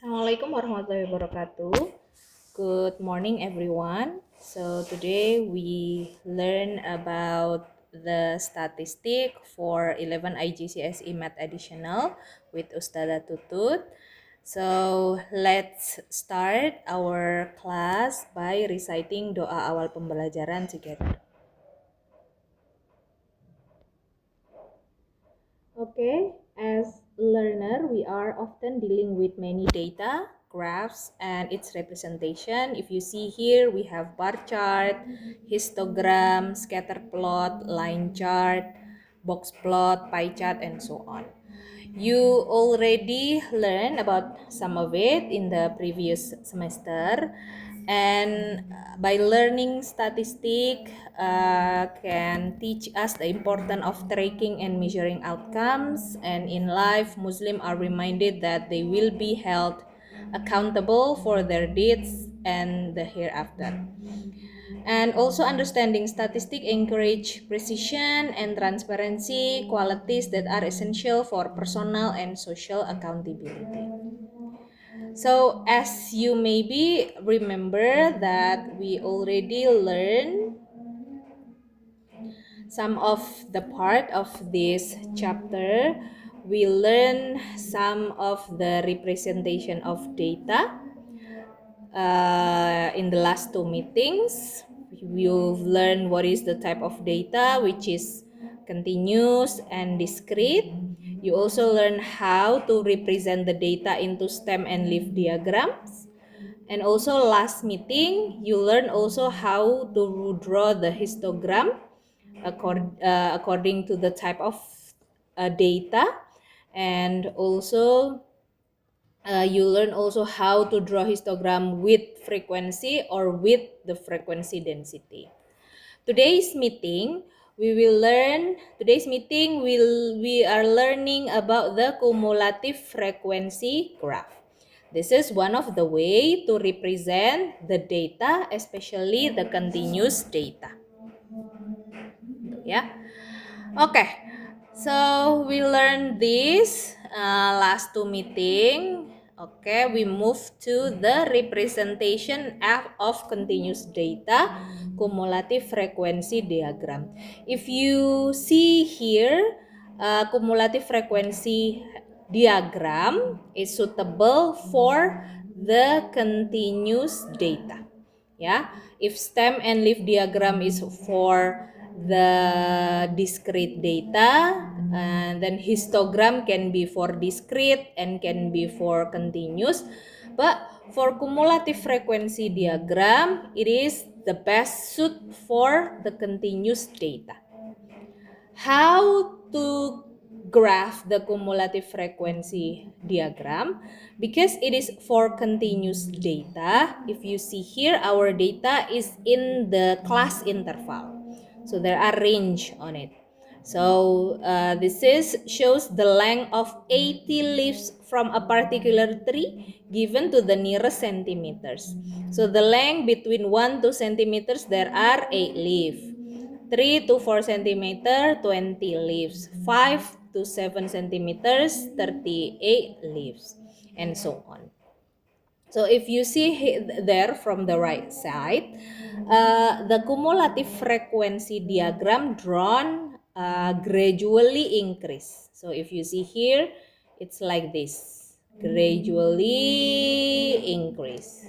Assalamualaikum warahmatullahi wabarakatuh. Good morning, everyone. So today we learn about the statistic for 11 IGCSE Math Additional with Ustada Tutut. So let's start our class by reciting doa awal pembelajaran together. Okay, as learner, we are often dealing with many data, graphs, and its representation. If you see here, we have bar chart, histogram, scatter plot, line chart, box plot, pie chart, and so on. You already learned about some of it in the previous semester, and by learning statistic can teach us the importance of tracking and measuring outcomes. And in life, Muslims are reminded that they will be held accountable for their deeds and the hereafter. And also understanding statistics encourage precision and transparency, qualities that are essential for personal and social accountability. So as you maybe remember that we already learned some of the part of this chapter. We learn some of the representation of data in the last two meetings. You've learned what is the type of data, which is continuous and discrete. You also learn how to represent the data into stem and leaf diagrams. And also last meeting, you learn also how to draw the histogram according to the type of data. And also you learn also how to draw histogram with frequency or with the frequency density. Today's meeting we are learning about the cumulative frequency graph. This is one of the way to represent the data, especially the continuous data. Yeah. Okay. So we learned this last two meeting. Okay, we move to the representation of continuous data, cumulative frequency diagram. If you see here, cumulative frequency diagram is suitable for the continuous data. Yeah, if stem and leaf diagram is for the discrete data, and then histogram can be for discrete and can be for continuous. But for cumulative frequency diagram, it is the best suit for the continuous data. How to graph the cumulative frequency diagram? Because it is for continuous data. If you see here, our data is in the class interval, so there are range on it. So this shows the length of 80 leaves from a particular tree given to the nearest centimeters. So the length between 1 to centimeters, there are 8 leaves. 3 to 4 centimeter, 20 leaves. 5 to 7 centimeters, 38 leaves, and so on. So if you see there from the right side, the cumulative frequency diagram drawn gradually increase. So if you see here, it's like this, gradually increase.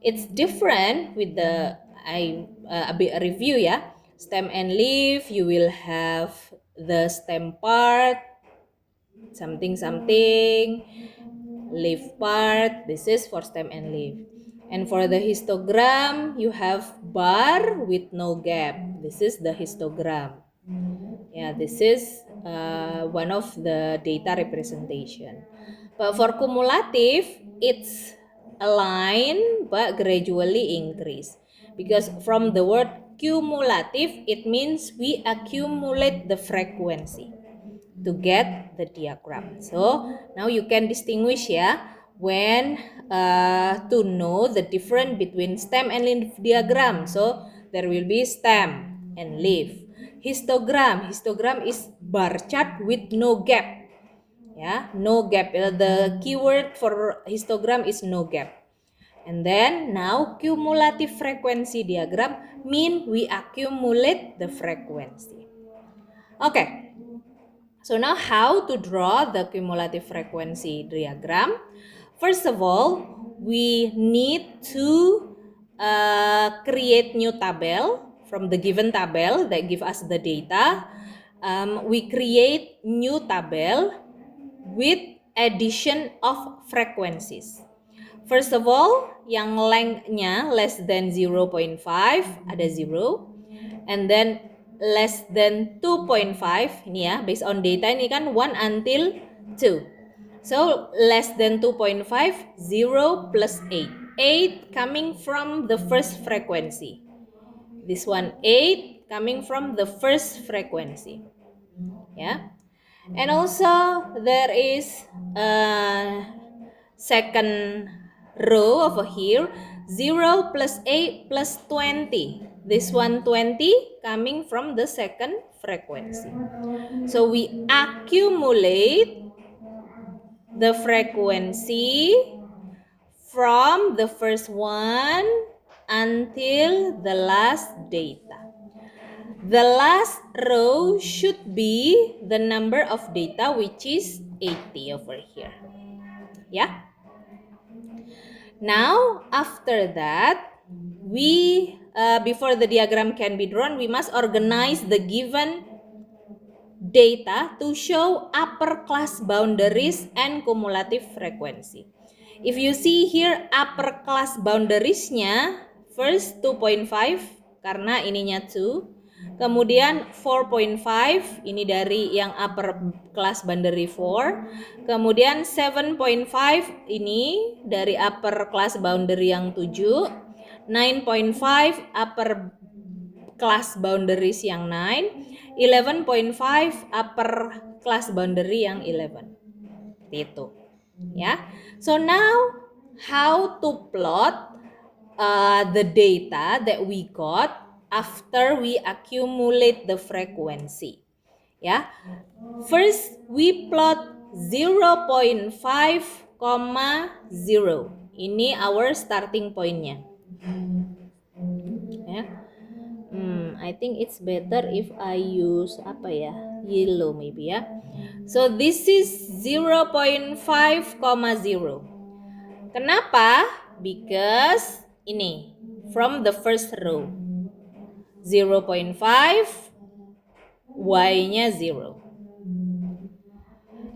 It's different with the a bit review ya. Stem and leaf, you will have the stem part, something, leaf part. This is for stem and leaf. And for the histogram, you have bar with no gap. This is the histogram. Yeah, this is one of the data representation. But for cumulative, it's a line but gradually increase. Because from the word cumulative, it means we accumulate the frequency to get the diagram. So now you can distinguish ya when to know the difference between stem and leaf diagram. So there will be stem and leaf. Histogram is bar chart with no gap. Ya, no gap. The keyword for histogram is no gap. And then now cumulative frequency diagram mean we accumulate the frequency. Okay. So now how to draw the cumulative frequency diagram? First of all, we need to create new table from the given table that give us the data. We create new table with addition of frequencies. First of all, yang length-nya less than 0.5 ada 0. And then less than 2.5 ini ya, based on data ini kan 1 until 2. So less than 2.5, 0 plus 8. 8 coming from the first frequency. This one 8 coming from the first frequency. Yeah. And also there is a second row over here, 0 plus 8 plus 20. This one 20 coming from the second frequency. So we accumulate the frequency from the first one until the last data. The last row should be the number of data, which is 80 over here. Yeah. Now, after that, we before the diagram can be drawn, we must organize the given data to show upper class boundaries and cumulative frequency. If you see here upper class boundariesnya, first 2.5 karena ininya 2, kemudian 4.5 ini dari yang upper class boundary 4, kemudian 7.5 ini dari upper class boundary yang 7, 9.5 upper class boundaries yang 9, 11.5 upper class boundary yang 11. Itu. Ya. So now how to plot the data that we got after we accumulate the frequency. Ya. First we plot 0.5, 0. Ini our starting point-nya. Ya. I think it's better if I use yellow maybe ya. So this is 0.5, 0. Kenapa? Because ini from the first row 0.5, y-nya 0.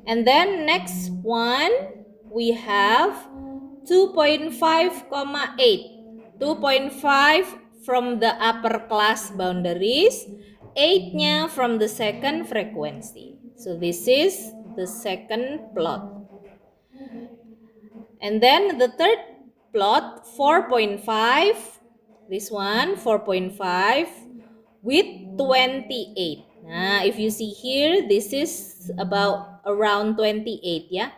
And then next one we have 2.5, 8. 2.5 from the upper class boundaries, 8-nya from the second frequency. So this is the second plot. And then the third plot 4.5, this one 4.5 with 28. Nah, if you see here, this is about around 28 ya.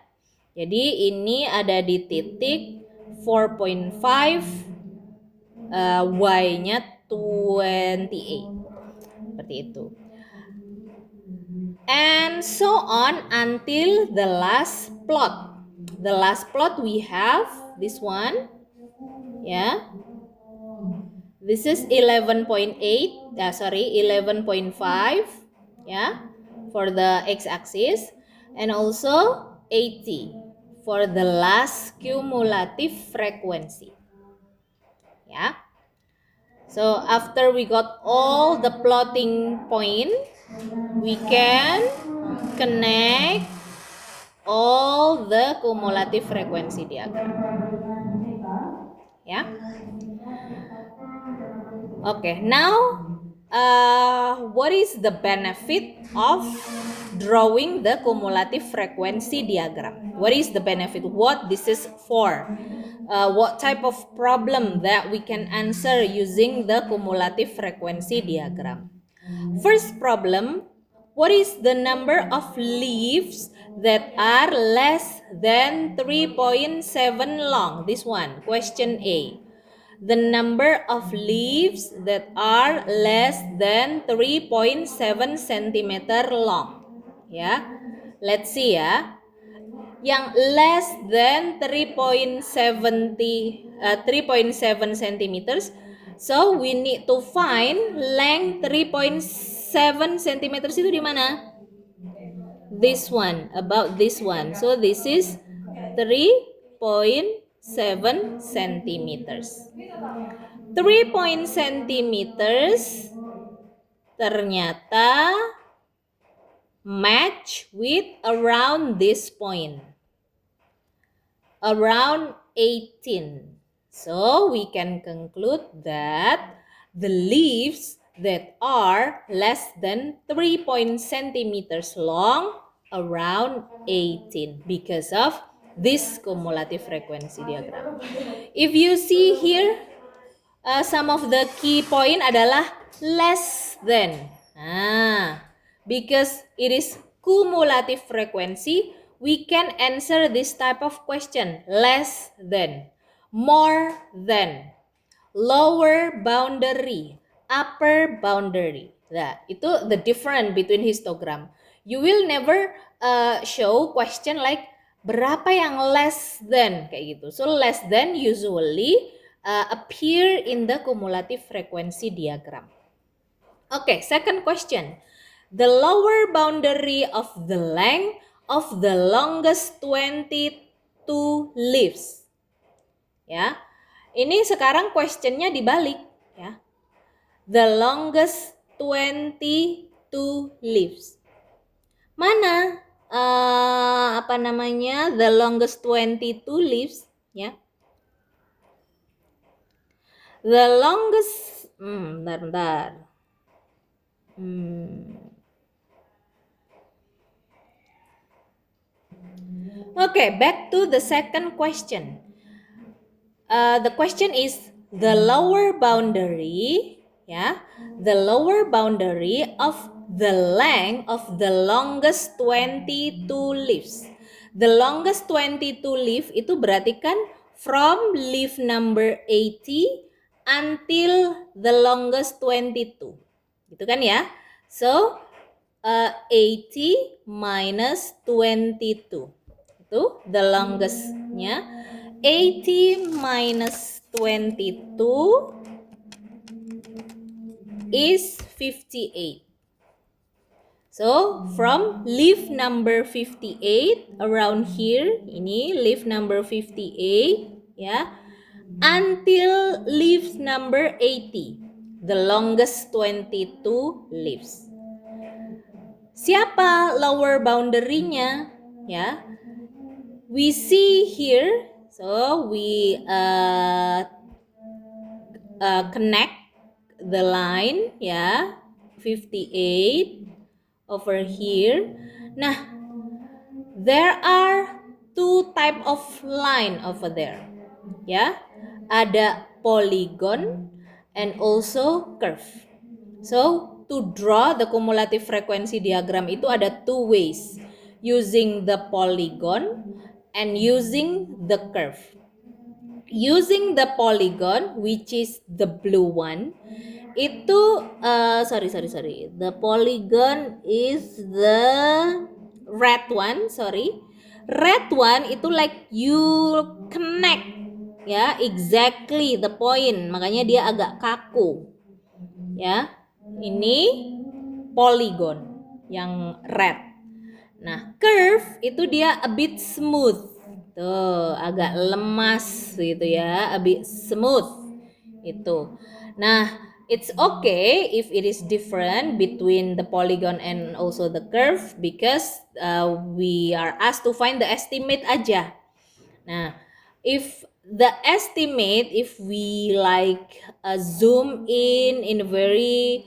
Jadi ini ada di titik 4.5, y-nya 28. Seperti itu. And so on until the last plot. The last plot we have this one. Yeah. This is 11.5, yeah, for the x-axis, and also 80 for the last cumulative frequency. Yeah. So after we got all the plotting point, we can connect all the cumulative frequency diagram. Yeah. Okay, now what is the benefit of drawing the cumulative frequency diagram? What is the benefit? What this is for? What type of problem that we can answer using the cumulative frequency diagram? First problem, what is the number of leaves that are less than 3.7 long? This one, question A. The number of leaves that are less than 3.7 centimeter long. Ya, let's see ya. yang less than 3.7 centimeters. So we need to find length 3.7 centimeters itu di mana? This one, about this one. So this is 3.7 centimeters. 3 centimeters ternyata match with around this point, around 18. So we can conclude that the leaves that are less than 3 centimeters long around 18 because of this cumulative frequency diagram. If you see here, some of the key point adalah less than. Because it is cumulative frequency, we can answer this type of question. Less than, more than, lower boundary, upper boundary. Nah, itu the difference between histogram. You will never show question like berapa yang less than kayak gitu. So less than usually appear in the cumulative frequency diagram. Okay, second question. The lower boundary of the length of the longest 22 leaves. Ya. Ini sekarang questionnya dibalik ya. The longest 22 leaves. Mana the longest 22 leaves ya? The longest bentar. Okay, back to the second question. The question is the lower boundary, the lower boundary of the length of the longest 22 leaves. The longest 22 leaf itu berarti kan from leaf number 80 until the longest 22. Gitu kan ya? So 80 minus 22. Itu the longestnya. 80 minus 22 is 58. So from leaf number 58 around here, ini leaf number 58 ya, until leaf number 80, the longest 22 leaves. Siapa lower boundary-nya ya? We see here. So we connect the line ya, 58 over here. Nah, there are two type of line over there. Ya. Ada polygon and also curve. So, to draw the cumulative frequency diagram itu ada two ways. Using the polygon and using the curve. Using the polygon, which is the blue one, itu the polygon is the red one, red one itu like you connect ya, exactly the point, makanya dia agak kaku ya. Ini polygon yang red. Nah, curve itu dia a bit smooth. Tuh, agak lemas gitu ya, a bit smooth. Itu. Nah, it's okay if it is different between the polygon and also the curve because we are asked to find the estimate aja. Nah, if the estimate, if we like zoom in very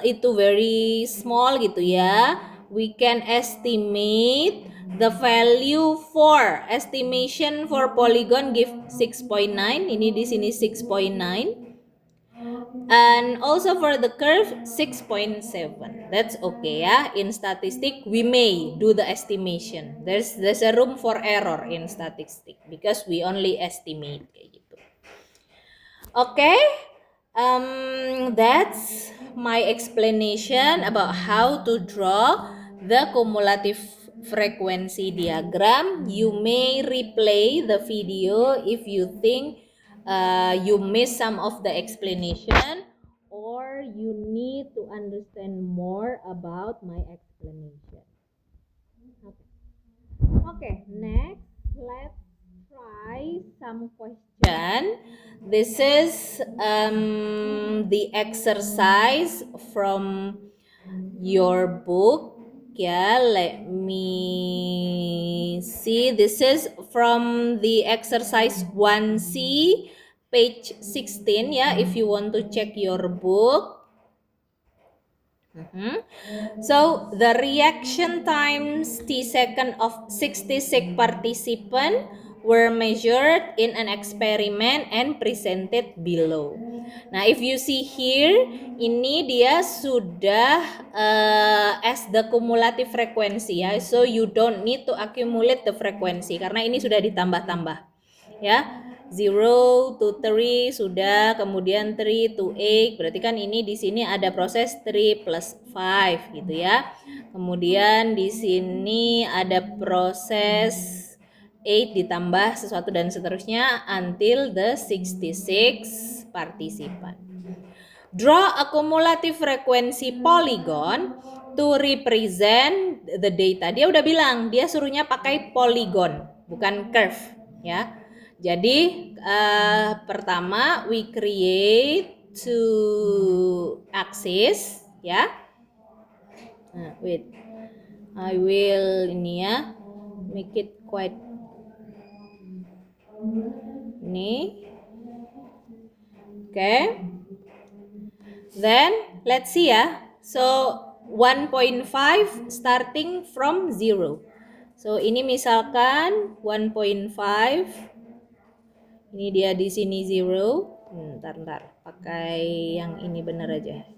itu very small gitu ya, we can estimate the value for estimation for polygon give 6.9. Ini di sini 6.9. And also for the curve 6.7. That's okay ya. In statistic we may do the estimation. There's a room for error in statistic because we only estimate kayak gitu. Okay. That's my explanation about how to draw the cumulative frequency diagram. You may replay the video if you think you miss some of the explanation or you need to understand more about my explanation. Okay, next let's try some question. This is the exercise from your book. Yeah, let me see. This is from the exercise 1C, page 16. Yeah, if you want to check your book. So the reaction times T second of 66 participants were measured in an experiment and presented below. Nah, if you see here, ini dia sudah as the cumulative frequency ya. So you don't need to accumulate the frequency karena ini sudah ditambah-tambah. Ya. 0 to 3 sudah, kemudian 3 to 8, berarti kan ini di sini ada proses 3 plus 5 gitu ya. Kemudian di sini ada proses 8 ditambah sesuatu dan seterusnya until the 66 participant. Draw a cumulative frequency polygon to represent the data. Dia udah bilang, dia suruhnya pakai polygon, bukan curve ya. Jadi pertama we create two axis ya. Nah, wait. I will ini ya make it quite ini. Okay. Then let's see ya. So 1.5 starting from 0. So ini misalkan 1.5. Ini dia di sini 0. Ntar. Pakai yang ini bener aja.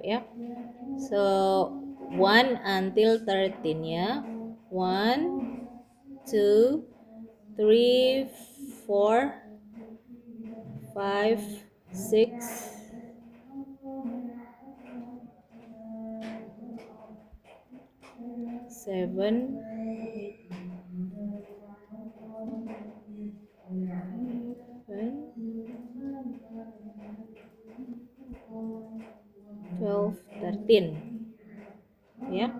Ya. So 1 until 13 ya. 1, 2, 3, 4, 5, 6, 7, 12, 13. Yeah.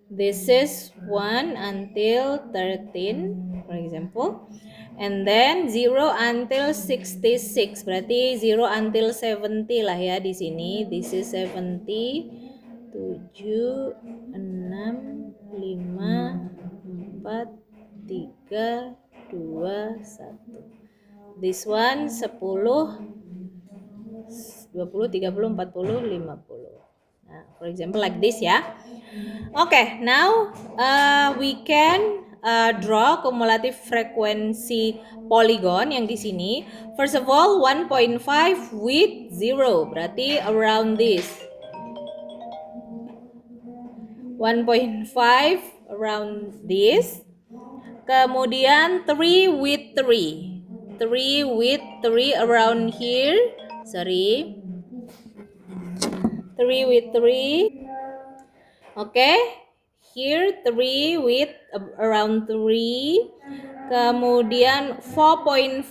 This is 1 until 13, for example. And then 0 until 66. Berarti 0 until 70 lah ya di sini. This is 70. 7, 6, 5, 4, 3, 2, 1. This one 10, 20, 30, 40, 50. Nah, for example like this ya. Okay, now we can draw cumulative frequency polygon yang di sini. First of all, 1.5 with 0. Berarti around this. 1.5 around this. Kemudian 3 with 3. 3 with 3 around here. Sorry. 3 with 3. Okay. Here 3 with around 3. Kemudian 4.5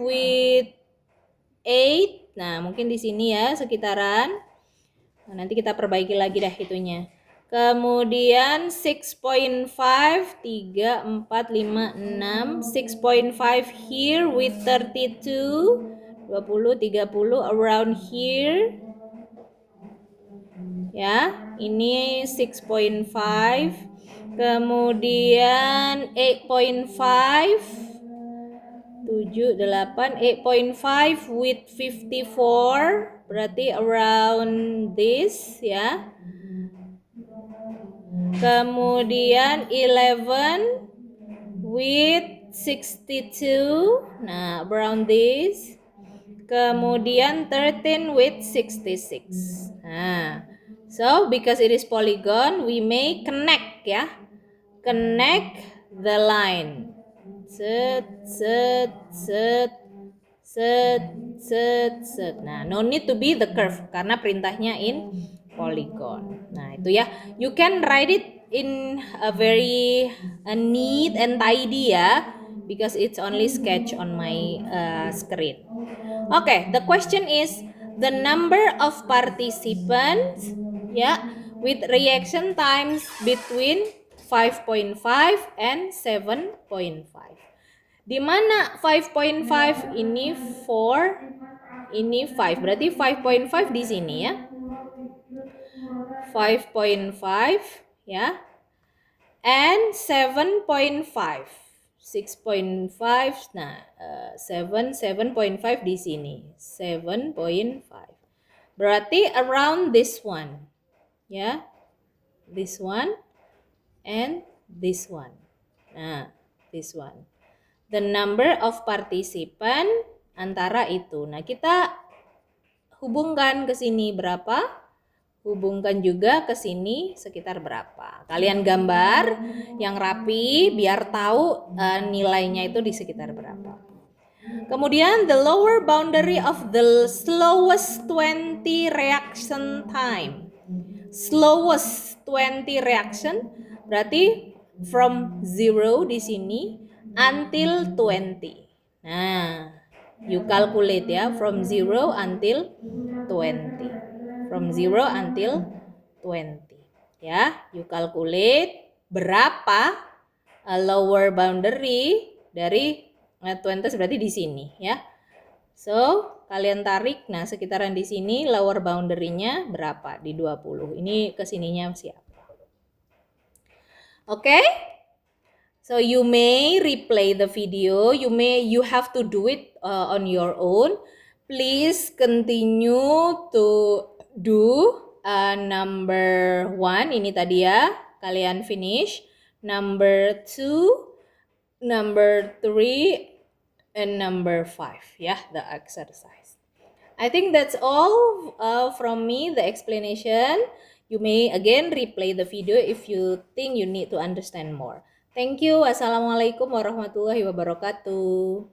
with 8. Nah, mungkin di sini ya sekitaran. Nah, nanti kita perbaiki lagi dah itunya. Kemudian 6.5, 3, 4, 5, 6. 6.5 here with 32, 20, 30 around here. Ya, ini 6.5. Kemudian 8.5, 7, 8, 8.5 with 54. Berarti around this ya. Kemudian 11 with 62. Nah, around this. Kemudian 13 with 66. Nah, so because it is polygon, we may connect ya. Connect the line. Set. Nah, no need to be the curve karena perintahnya in polygon. Nah, itu gitu ya. You can write it in a very neat and tidy ya, because it's only sketch on my screen. Okay, the question is the number of participants with reaction times between 5.5 and 7.5. Di mana 5.5 ini 4, ini 5. Berarti 5.5 di sini ya. 5.5 ya. And 7.5. 6.5. Nah, 7.5 di sini. 7.5. Berarti around this one. Ya. This one and this one. Nah, this one. The number of participant antara itu. Nah, kita hubungkan ke sini berapa? Hubungkan juga ke sini sekitar berapa. Kalian gambar yang rapi biar tahu nilainya itu di sekitar berapa. Kemudian the lower boundary of the slowest 20 reaction time. Slowest 20 reaction berarti from 0 di sini until 20. Nah, you calculate ya, from 0 until 20. From 0 until 20. Ya, you calculate berapa lower boundary dari 20 berarti di sini ya. So, kalian tarik, nah sekitaran di sini lower boundary-nya berapa? Di 20. Ini kesininya siapa? Oke? So, you may replay the video. You have to do it on your own. Please continue to do number 1. Ini tadi ya. Kalian finish. Number 2, number 3, and number 5 ya, the exercise. I think that's all from me, the explanation. You may again replay the video if you think you need to understand more. Thank you. Wassalamualaikum warahmatullahi wabarakatuh.